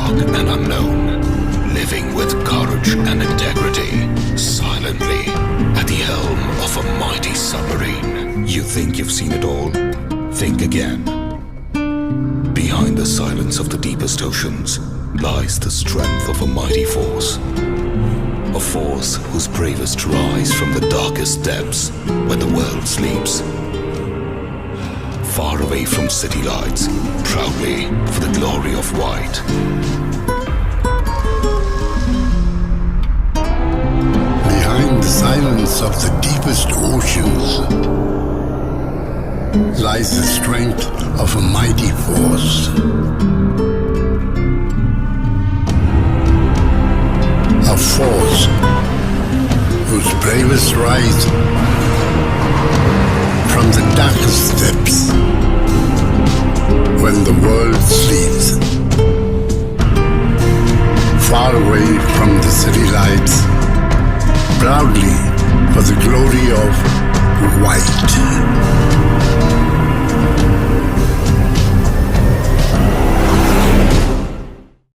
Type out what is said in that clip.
dark and unknown, living with courage and integrity, silently at the helm of a mighty submarine. You think you've seen it all? Think again. Behind the silence of the deepest oceans lies the strength of a mighty force. A force whose bravest rise from the darkest depths when the world sleeps. Far away from city lights, proudly for the glory of white. Behind the silence of the deepest oceans lies the strength of a mighty force. A force whose bravest rise from the darkest depths when the world sleeps. Far away from the city lights, proudly for the glory of white.